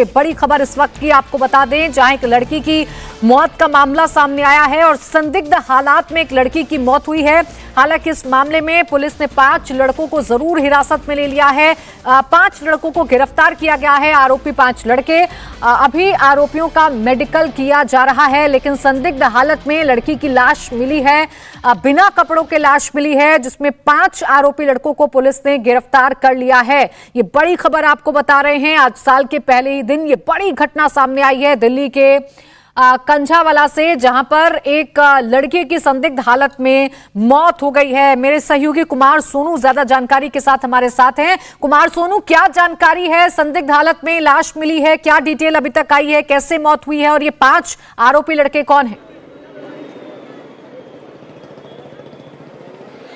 ये बड़ी खबर इस वक्त की आपको बता दें, जहां एक लड़की की मौत का मामला सामने आया है और संदिग्ध हालात में एक लड़की की मौत हुई है। हालांकि इस मामले में पुलिस ने 5 लड़कों को जरूर हिरासत में ले लिया है। 5 लड़कों को गिरफ्तार किया गया है। आरोपी 5 लड़के, अभी आरोपियों का मेडिकल किया जा रहा है, लेकिन संदिग्ध हालत में लड़की की लाश मिली है। बिना कपड़ों के लाश मिली है, जिसमें 5 आरोपी लड़कों को पुलिस ने गिरफ्तार कर लिया है। ये बड़ी खबर आपको बता रहे हैं। आज साल के पहले ही दिन ये बड़ी घटना सामने आई है दिल्ली के कंझावाला से, जहां पर एक लड़के की संदिग्ध हालत में मौत हो गई है। मेरे सहयोगी कुमार सोनू ज्यादा जानकारी के साथ हमारे साथ हैं। कुमार सोनू, क्या जानकारी है? संदिग्ध हालत में लाश मिली है, क्या डिटेल अभी तक आई है, कैसे मौत हुई है और ये 5 आरोपी लड़के कौन हैं?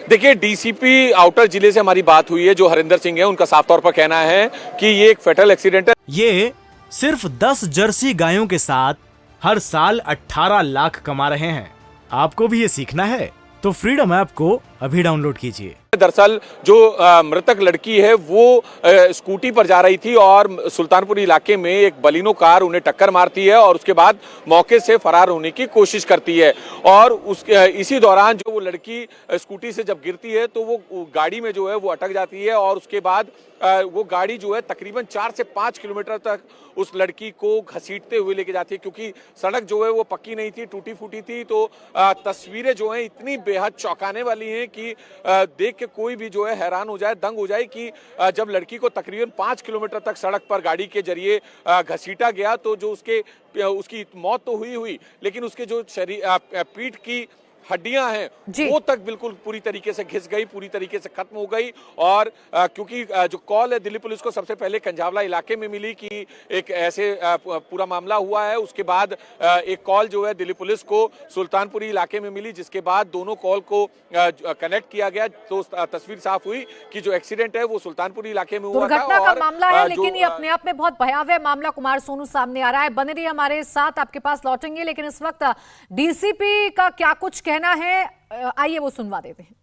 देखिए, डीसीपी आउटर जिले से हमारी बात हुई है, जो हरिंदर सिंह है। उनका साफ तौर पर कहना है कि ये एक फैटल एक्सीडेंट है। ये सिर्फ 10 जर्सी गायों के साथ हर साल 18 लाख कमा रहे हैं। आपको भी ये सीखना है तो फ्रीडम ऐप को अभी डाउनलोड कीजिए। दरअसल जो मृतक लड़की है वो स्कूटी पर जा रही थी और सुल्तानपुर इलाके में एक बलिनो कार उन्हें टक्कर मारती है और उसके बाद मौके से फरार होने की कोशिश करती है। और इसी दौरान जो वो लड़की स्कूटी से जब गिरती है तो वो गाड़ी में जो है वो अटक जाती है और उसके बाद वो गाड़ी जो है तकरीबन 4 से 5 किलोमीटर तक उस लड़की को घसीटते हुए लेके जाती है, क्योंकि सड़क जो है वो पक्की नहीं थी, टूटी फूटी थी। तो तस्वीरें जो हैं इतनी बेहद चौंकाने वाली हैं कि देख के कोई भी जो है हैरान हो जाए, दंग हो जाए कि जब लड़की को तकरीबन 5 किलोमीटर तक सड़क पर गाड़ी के जरिए घसीटा गया तो जो उसकी मौत तो हुई, लेकिन उसके जो पीठ की हड्डियां हैं वो तक बिल्कुल पूरी तरीके से घिस गई, पूरी तरीके से खत्म हो गई। और क्योंकि जो कॉल है दिल्ली पुलिस को सबसे पहले कंझावला इलाके में मिली कि एक ऐसे पूरा मामला हुआ है, उसके बाद एक कॉल जो है दिल्ली पुलिस को सुल्तानपुरी इलाके में मिली, जिसके बाद दोनों कॉल को कनेक्ट किया गया तो तस्वीर साफ हुई कि जो एक्सीडेंट है वो सुल्तानपुरी इलाके में हुआ था। दुर्घटना का मामला है, लेकिन ये अपने आप में बहुत भयावह मामला कुमार सोनू सामने आ रहा है। बने रहिए हमारे साथ, आपके पास लौटेंगे, लेकिन इस वक्त डीसीपी का क्या कुछ कहना है, आइए वो सुनवा देते हैं।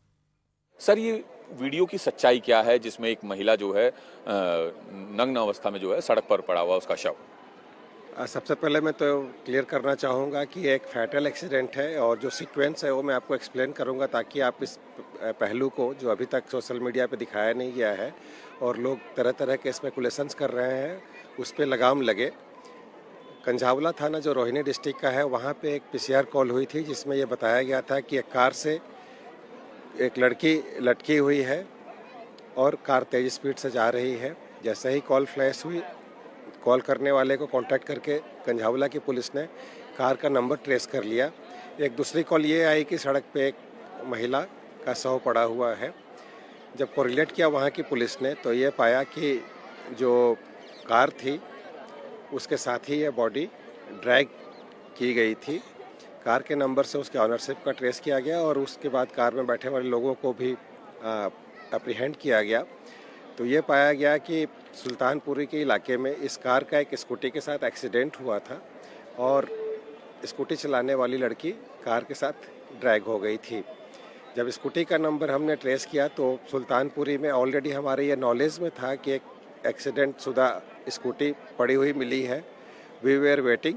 सर, ये वीडियो की सच्चाई क्या है जिसमें एक महिला जो है नग्न अवस्था में जो है सड़क पर पड़ा हुआ उसका शव? सबसे पहले मैं तो क्लियर करना चाहूँगा कि एक फैटल एक्सीडेंट है और जो सीक्वेंस है वो मैं आपको एक्सप्लेन करूँगा, ताकि आप इस पहलू को जो अभी तक सोशल मीडिया पे दिखाया नहीं गया है और लोग तरह तरह के स्पेकुलेशंस कर रहे हैं, उस पर लगाम लगे। कंझावला थाना जो रोहिणी डिस्ट्रिक्ट का है, वहाँ पे एक पीसीआर कॉल हुई थी जिसमें ये बताया गया था कि एक कार से एक लड़की लटकी हुई है और कार तेज स्पीड से जा रही है। जैसे ही कॉल फ्लैश हुई, कॉल करने वाले को कांटेक्ट करके कंझावला की पुलिस ने कार का नंबर ट्रेस कर लिया। एक दूसरी कॉल ये आई कि सड़क पे एक महिला का शव पड़ा हुआ है। जब कोरिलेट किया वहाँ की पुलिस ने तो ये पाया कि जो कार थी उसके साथ ही ये बॉडी ड्रैग की गई थी। कार के नंबर से उसके ऑनरशिप का ट्रेस किया गया और उसके बाद कार में बैठे वाले लोगों को भी अप्रीहेंड किया गया। तो ये पाया गया कि सुल्तानपुरी के इलाके में इस कार का एक स्कूटी के साथ एक्सीडेंट हुआ था और स्कूटी चलाने वाली लड़की कार के साथ ड्रैग हो गई थी। जब स्कूटी का नंबर हमने ट्रेस किया तो सुल्तानपुरी में ऑलरेडी हमारे ये नॉलेज में था कि एक एक्सीडेंट शुदा स्कूटी पड़ी हुई मिली है। वी वेयर वेटिंग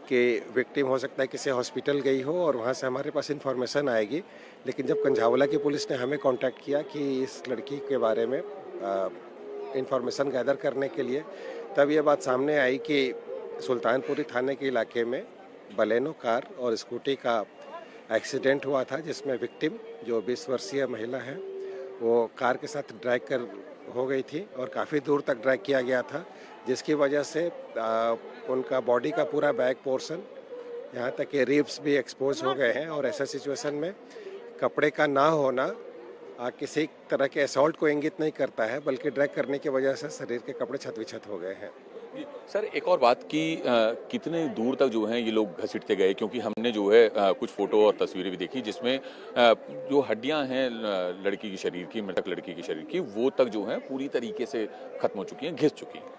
कि विक्टिम हो सकता है किसी हॉस्पिटल गई हो और वहाँ से हमारे पास इंफॉर्मेशन आएगी। लेकिन जब कंझावला की पुलिस ने हमें कांटेक्ट किया कि इस लड़की के बारे में इंफॉर्मेशन गैदर करने के लिए, तब ये बात सामने आई कि सुल्तानपुरी थाने के इलाके में बलेनो कार और स्कूटी का एक्सीडेंट हुआ था, जिसमें विक्टिम जो 20 वर्षीय महिला है वो कार के साथ ड्रैग कर हो गई थी और काफ़ी दूर तक ड्रैग किया गया था, जिसकी वजह से उनका बॉडी का पूरा बैक पोर्शन यहाँ तक कि रिब्स भी एक्सपोज हो गए हैं। और ऐसा सिचुएशन में कपड़े का ना होना किसी तरह के असॉल्ट को इंगित नहीं करता है, बल्कि ड्रैग करने की वजह से शरीर के कपड़े छत विछत हो गए हैं। सर, एक और बात कि कितने दूर तक जो हैं ये लोग घसीटते गए, क्योंकि हमने जो है कुछ फोटो और तस्वीरें भी देखी जिसमें जो हड्डियां हैं लड़की की शरीर की, मृतक लड़की की शरीर की, वो तक जो है पूरी तरीके से खत्म हो चुकी हैं, घिस चुकी हैं।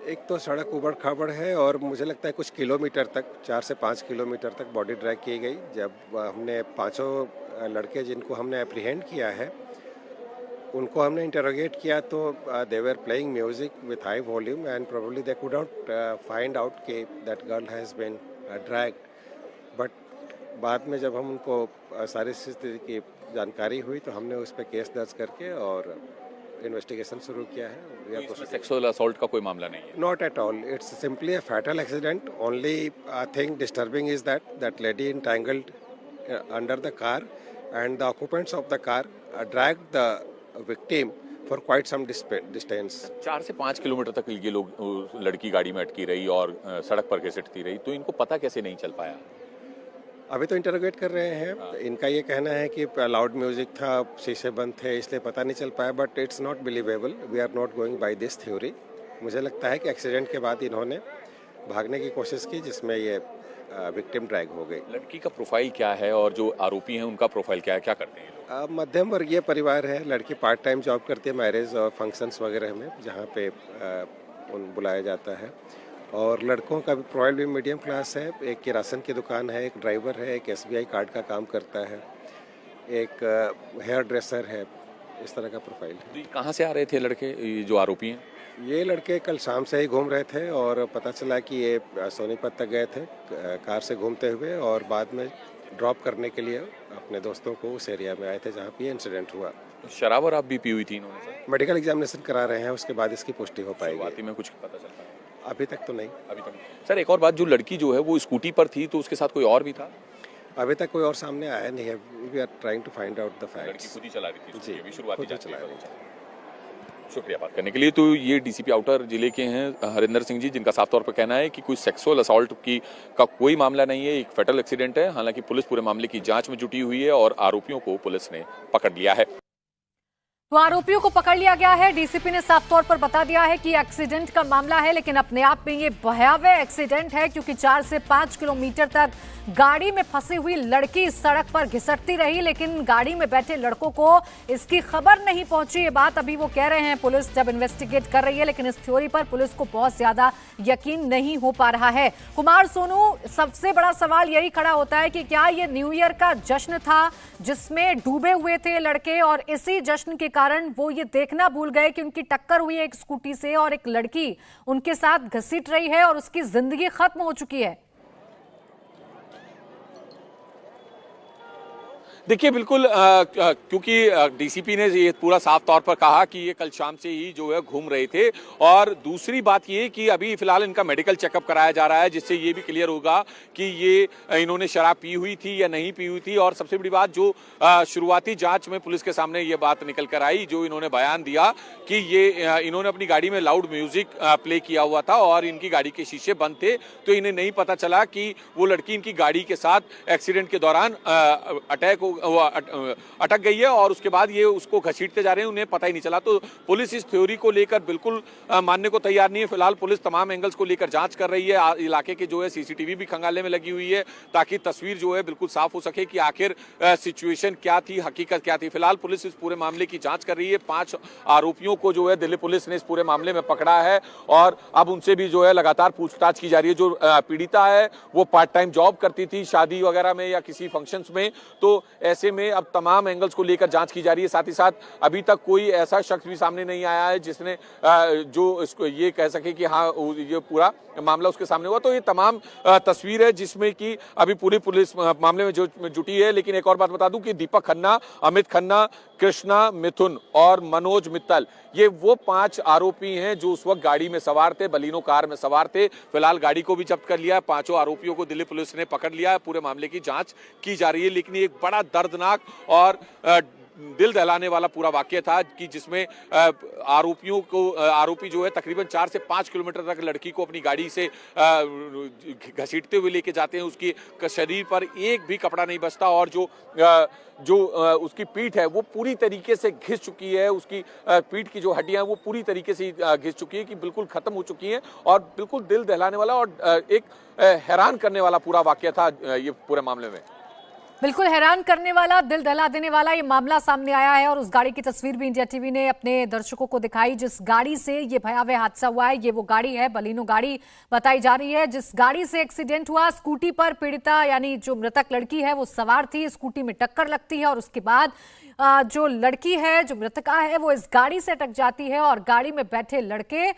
एक तो सड़क उबड़ खाबड़ है और मुझे लगता है कुछ किलोमीटर तक, 4 से 5 किलोमीटर तक बॉडी ड्रैग की गई। जब हमने 5 लड़के जिनको हमने अप्रीहेंड किया है उनको हमने इंटरोगेट किया तो they were playing music with high volume and probably they could not find out कि that girl has been dragged. But बाद में जब हम उनको सारी स्थिति की जानकारी हुई तो हमने उस पर केस दर्ज करके और इन्वेस्टिगेशन शुरू किया है। सेक्सुअल असॉल्ट का कोई मामला नहीं है? Not at all. It's simply a fatal accident. Only thing disturbing is that lady entangled under the car, and the occupants of the car dragged the victim for quite some distance. 4 से 5 kilometre तक ये लोग लड़की गाड़ी में अटकी रही और सड़क पर घसीटती रही, तो इनको पता कैसे नहीं चल पाया? अभी तो इंटरोगेट कर रहे हैं। इनका ये कहना है कि लाउड म्यूजिक था, शीशे बंद थे, इसलिए पता नहीं चल पाया, but it's not believable. We are not going by this theory. मुझे लगता है कि एक्सीडेंट के बाद इन्होंने भागने की कोशिश की, जिसमें ये विक्टिम ड्रैग हो गई। लड़की का प्रोफाइल क्या है और जो आरोपी हैं उनका प्रोफाइल क्या है, क्या करते हैं? मध्यम वर्गीय परिवार है। लड़की पार्ट टाइम जॉब करती है मैरिज और फंक्शंस वगैरह में, जहाँ पे बुलाया जाता है। और लड़कों का भी प्रोफाइल भी मीडियम क्लास है। एक की राशन की दुकान है, एक ड्राइवर है, एक SBI कार्ड का काम करता है, एक हेयर ड्रेसर है। इस तरह का प्रोफाइल है। तो कहाँ से आ रहे थे लड़के, ये जो आरोपी हैं? ये लड़के कल शाम से ही घूम रहे थे और पता चला कि ये सोनीपत तक गए थे कार से घूमते हुए, और बाद में ड्रॉप करने के लिए अपने दोस्तों को उस एरिया में आए थे जहाँ पे इंसिडेंट हुआ। शराब और आप भी पी हुई थी इन्होंने सर? मेडिकल एग्जामिनेशन करा रहे हैं, उसके बाद इसकी पुष्टि हो पाएगी। शुरुआती में कुछ पता चल पाया? अभी तक तो नहीं। अभी तक नहीं। सर एक और बात, जो लड़की जो है वो स्कूटी पर थी, तो उसके साथ कोई और भी था? अभी तक कोई और सामने आया नहीं है। We are trying to find out the लड़की फैक्ट्स। खुद ही चला रही थी? जी, अभी शुरुआती खुद ही जांच चला में रही पता चला। शुक्रिया बात करने के लिए। तो ये DCP आउटर जिले के हैं हरिंदर सिंह जी, जिनका साफ तौर पर कहना है कि कोई सेक्सुअल असॉल्ट का कोई मामला नहीं है, एक फेटल एक्सीडेंट है। हालांकि पुलिस पूरे मामले की जांच में जुटी हुई है और आरोपियों को पुलिस ने पकड़ लिया है। तो आरोपियों को पकड़ लिया गया है। डीसीपी ने साफ तौर पर बता दिया है कि एक्सीडेंट का मामला है, लेकिन अपने आप में ये भयावह एक्सीडेंट है, क्योंकि 4 से 5 किलोमीटर तक गाड़ी में फंसी हुई लड़की सड़क पर घिसटती रही, लेकिन गाड़ी में बैठे लड़कों को इसकी खबर नहीं पहुंची। ये बात अभी वो कह रहे हैं, पुलिस जब इन्वेस्टिगेट कर रही है, लेकिन इस थ्योरी पर पुलिस को बहुत ज्यादा यकीन नहीं हो पा रहा है। कुमार सोनू, सबसे बड़ा सवाल यही खड़ा होता है कि क्या ये न्यू ईयर का जश्न था जिसमें डूबे हुए थे लड़के, और इसी जश्न के कारण वो ये देखना भूल गए कि उनकी टक्कर हुई है एक स्कूटी से और एक लड़की उनके साथ घसीट रही है और उसकी जिंदगी खत्म हो चुकी है। देखिए बिल्कुल, क्योंकि डीसीपी ने ये पूरा साफ तौर पर कहा कि ये कल शाम से ही जो है घूम रहे थे, और दूसरी बात ये कि अभी फिलहाल इनका मेडिकल चेकअप कराया जा रहा है, जिससे ये भी क्लियर होगा कि ये इन्होंने शराब पी हुई थी या नहीं पी हुई थी। और सबसे बड़ी बात, जो शुरुआती जांच में पुलिस के सामने ये बात निकल कर आई, जो इन्होंने बयान दिया कि ये इन्होंने अपनी गाड़ी में लाउड म्यूजिक प्ले किया हुआ था और इनकी गाड़ी के शीशे बंद थे, तो इन्हें नहीं पता चला कि वो लड़की इनकी गाड़ी के साथ एक्सीडेंट के दौरान अटक गई है, और उसके बाद ये उसको घसीटते जा रहे हैं, उन्हें पता ही नहीं चला। तो पुलिस इस थ्योरी को लेकर बिल्कुल मानने को तैयार नहीं है। फिलहाल पुलिस तमाम एंगल्स को लेकर जांच कर रही है। इलाके के जो है CCTV भी खंगालने में लगी हुई है, ताकि तस्वीर जो है बिल्कुल साफ हो सके कि आखिर सिचुएशन क्या थी, हकीकत क्या थी। फिलहाल पुलिस इस पूरे मामले की जांच कर रही है। 5 आरोपियों को जो है दिल्ली पुलिस ने इस पूरे मामले में पकड़ा है, और अब उनसे भी जो है लगातार पूछताछ की जा रही है। जो पीड़िता है वो पार्ट टाइम जॉब करती थी, शादी वगैरह में या किसी फंक्शंस में, तो ऐसे में अब तमाम एंगल्स को लेकर जांच की जा रही है। साथ ही साथ अभी तक कोई ऐसा शख्स भी सामने नहीं आया है जिसने जो इसको ये कह सके कि हाँ ये पूरा मामला उसके सामने हुआ। तो ये तमाम तस्वीर है जिसमें कि अभी पूरी पुलिस मामले में जो जुटी है। लेकिन एक और बात बता दूं कि दीपक खन्ना, अमित खन्ना, कृष्णा, मिथुन और मनोज मित्तल, ये वो 5 आरोपी हैं जो उस वक्त गाड़ी में सवार थे, बलिनो कार में सवार थे। फिलहाल गाड़ी को भी जब्त कर लिया है। 5 आरोपियों को दिल्ली पुलिस ने पकड़ लिया है। पूरे मामले की जांच की जा रही है। लेकिन एक बड़ा दर्दनाक और दिल दहलाने वाला पूरा वाकया था कि जिसमें आरोपी जो है तकरीबन 4 से 5 किलोमीटर तक लड़की को अपनी गाड़ी से घसीटते हुए लेके जाते हैं। उसकी शरीर पर एक भी कपड़ा नहीं बचता, और जो उसकी पीठ है वो पूरी तरीके से घिस चुकी है। उसकी पीठ की जो हड्डियां हैं वो पूरी तरीके से घिस चुकी है, कि बिल्कुल खत्म हो चुकी हैं। और बिल्कुल दिल दहलाने वाला और एक हैरान करने वाला पूरा वाकया था ये पूरे मामले में। बिल्कुल हैरान करने वाला, दिल दहला देने वाला ये मामला सामने आया है, और उस गाड़ी की तस्वीर भी इंडिया टीवी ने अपने दर्शकों को दिखाई जिस गाड़ी से ये भयावह हादसा हुआ है। ये वो गाड़ी है, बलिनो गाड़ी बताई जा रही है, जिस गाड़ी से एक्सीडेंट हुआ। स्कूटी पर पीड़िता यानी जो मृतक लड़की है वो सवार थी, स्कूटी में टक्कर लगती है और उसके बाद जो लड़की है, जो मृतका है, वो इस गाड़ी से अटक जाती है और गाड़ी में बैठे लड़के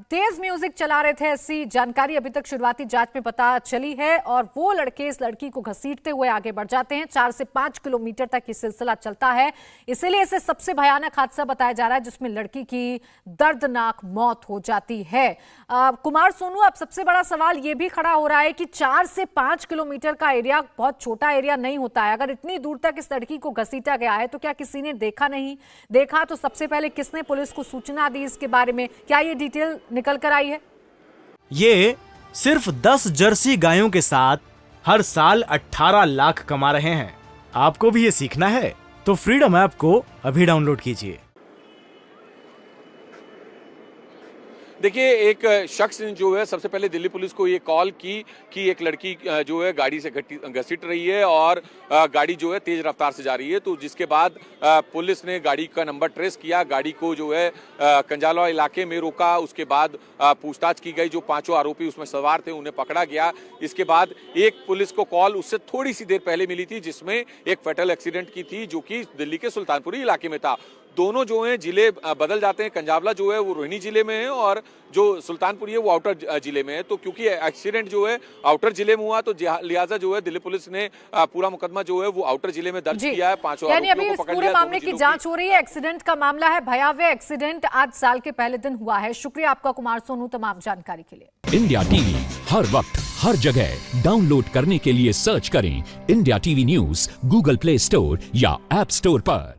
तेज म्यूजिक चला रहे थे, ऐसी जानकारी अभी तक शुरुआती जांच में पता चली है। और वो लड़के इस लड़की को घसीटते हुए आगे बढ़ जाते हैं। 4 से 5 किलोमीटर तक ये सिलसिला चलता है, इसीलिए इसे सबसे भयानक हादसा बताया जा रहा है जिसमें लड़की की दर्दनाक मौत हो जाती है। कुमार सोनू, अब सबसे बड़ा सवाल ये भी खड़ा हो रहा है कि 4 से 5 किलोमीटर का एरिया बहुत छोटा एरिया नहीं होता है। अगर इतनी दूर तक इस लड़की को घसीटा गया है तो क्या किसी ने देखा नहीं? देखा तो सबसे पहले किसने पुलिस को सूचना दी इसके बारे में? क्या ये डिटेल निकल कर आई है? ये सिर्फ 10 जर्सी गायों के साथ हर साल 18 लाख कमा रहे हैं। आपको भी ये सीखना है तो फ्रीडम ऐप को अभी डाउनलोड कीजिए। देखिए, एक शख्स ने जो है सबसे पहले दिल्ली पुलिस को ये कॉल की कि एक लड़की जो है गाड़ी से घसीट रही है और गाड़ी जो है तेज रफ्तार से जा रही है। तो जिसके बाद पुलिस ने गाड़ी का नंबर ट्रेस किया, गाड़ी को जो है कंजालवा इलाके में रोका। उसके बाद पूछताछ की गई, जो 5 आरोपी उसमें सवार थे उन्हें पकड़ा गया। इसके बाद एक पुलिस को कॉल उससे थोड़ी सी देर पहले मिली थी जिसमें एक फैटल एक्सीडेंट की थी जो कि दिल्ली के सुल्तानपुरी इलाके में था। दोनों जो हैं जिले बदल जाते हैं, कंजावला जो है वो रोहिणी जिले में है और जो सुल्तानपुरी है वो आउटर जिले में है। तो क्योंकि एक्सीडेंट जो है आउटर जिले में हुआ तो लिहाजा जो है दिल्ली पुलिस ने पूरा मुकदमा जो है वो आउटर जिले में दर्ज किया है। 5 आरोपियों को पकड़ लिया। पूरे मामले की जांच हो रही है। एक्सीडेंट का मामला है, भयावह एक्सीडेंट आज साल के पहले दिन हुआ है। शुक्रिया आपका कुमार सोनू तमाम जानकारी के लिए। इंडिया टीवी हर वक्त हर जगह डाउनलोड करने के लिए सर्च करें India TV news Google play store या ऐप स्टोर पर।